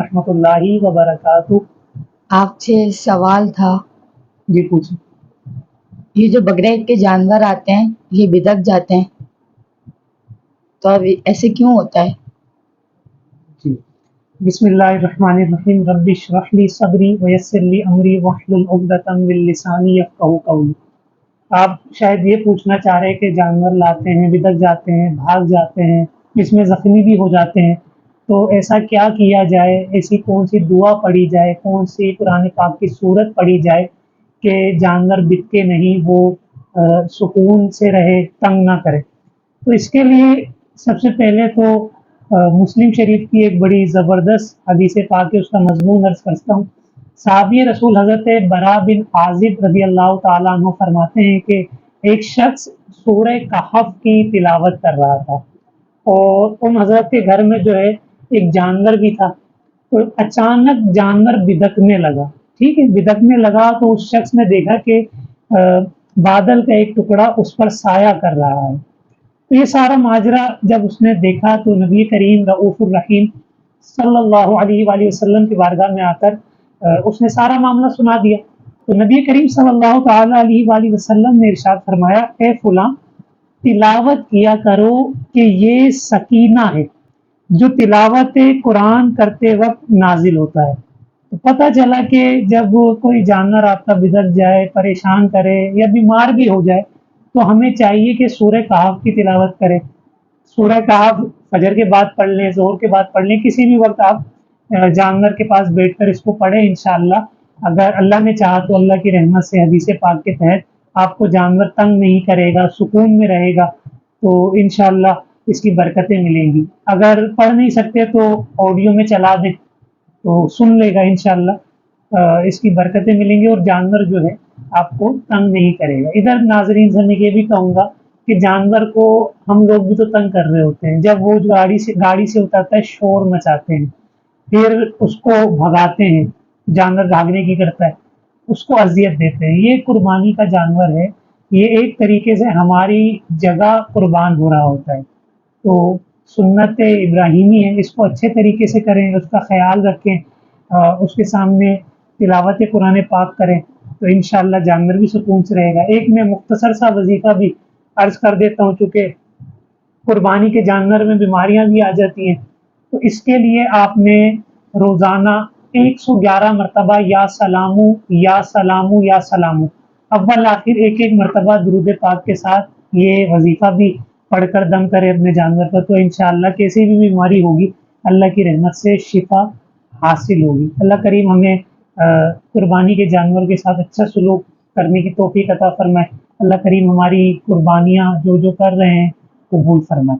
वरहमतुल्लाहि वबरकातुहू। आपसे सवाल था, जी पूछें। ये जो बकरा ईद के जानवर आते हैं ये बिदक जाते हैं, तो अब ऐसे क्यों होता है? जी बिस्मिल्लाहिर्रहमानिर्रहीम रब्बि इश्रह ली सदरी वयस्सिर ली अमरी वहलुल उक़दतम मिन लिसानी यफ़क़हू क़ौली। आप शायद ये पूछना चाह रहे हैं कि जानवर लाते हैं, बिदक जाते हैं, भाग जाते हैं, इसमें ज़ख्मी भी हो जाते हैं, तो ऐसा क्या किया जाए, ऐसी कौन सी दुआ पढ़ी जाए, कौन सी कुरान पाक की सूरत पढ़ी जाए कि जानवर बिदके नहीं, वो सुकून से रहे, तंग ना करे। तो इसके लिए सबसे पहले तो मुस्लिम शरीफ की एक बड़ी ज़बरदस्त हदीस पाक है, उसका मज़मून अर्ज़ करता हूँ। साहबी रसूल हज़रत बरा बिन आज़िब रज़ी अल्लाह ताला अन्हु फरमाते हैं कि एक शख्स सूरह कहफ की तिलावत कर रहा था और उन हज़रत के घर में जो है एक जानवर भी था, तो अचानक जानवर बिदकने लगा। ठीक है, बिदकने लगा तो उस शख्स ने देखा कि बादल का एक टुकड़ा उस पर साया कर रहा है। तो ये सारा माजरा जब उसने देखा तो नबी करीम रऊफ़ुर रहीम सल्लल्लाहु अलैहि वसल्लम की बारगाह में आकर उसने सारा मामला सुना दिया। तो नबी करीम सल्लल्लाहु ताला अलैहि वसल्लम ने इरशाद फरमाया, ए फुलां, तिलावत किया करो कि ये सकीना है जो तिलावत कुरान करते वक्त नाजिल होता है। तो पता चला कि जब कोई जानवर आपका बिदक जाए, परेशान करे या बीमार भी हो जाए, तो हमें चाहिए कि सूरह कहफ की तिलावत करें। सूरह कहफ फजर के बाद पढ़ लें, ज़ोहर के बाद पढ़ लें, किसी भी वक्त आप जानवर के पास बैठकर इसको पढ़ें। इंशाअल्लाह अगर अल्लाह ने चाहा तो अल्लाह की रहमत से हदीस पाक के तहत आपको जानवर तंग नहीं करेगा, सुकून में रहेगा, तो इंशाअल्लाह इसकी बरकतें मिलेंगी। अगर पढ़ नहीं सकते तो ऑडियो में चला दें तो सुन लेगा इंशाअल्लाह, इसकी बरकतें मिलेंगी और जानवर जो है आपको तंग नहीं करेगा। इधर नाज़रीन से मैं ये भी कहूँगा कि जानवर को हम लोग भी तो तंग कर रहे होते हैं, जब वो गाड़ी से उतरता है शोर मचाते हैं, फिर उसको भगाते हैं, जानवर भागने की करता है, उसको अज़ियत देते हैं। ये कुर्बानी का जानवर है, ये एक तरीके से हमारी जगह कुर्बान हो रहा होता है, तो सुन्नत इब्राहीमी है, इसको अच्छे तरीके से करें, उसका ख़याल रखें, उसके सामने तिलावत कुरान पाक करें, तो इंशाअल्लाह जानवर भी सुकून से रहेगा। एक मैं मुख्तसर सा वजीफ़ा भी अर्ज़ कर देता हूँ, चूँकि कुर्बानी के जानवर में बीमारियाँ भी आ जाती हैं, तो इसके लिए आपने रोज़ाना 111 मरतबा या सलामू या सलामू या सलामू अव्वल आखिर एक मरतबा दुरूद पाक के साथ ये वजीफ़ा भी पढ़कर दम करें अपने जानवर पर, तो इंशाअल्लाह कैसी भी बीमारी होगी अल्लाह की रहमत से शिफा हासिल होगी। अल्लाह करीम हमें कुर्बानी के जानवर के साथ अच्छा सलूक करने की तौफीक अता फरमाए। अल्लाह करीम हमारी कुर्बानियाँ जो कर रहे हैं कबूल फरमाए।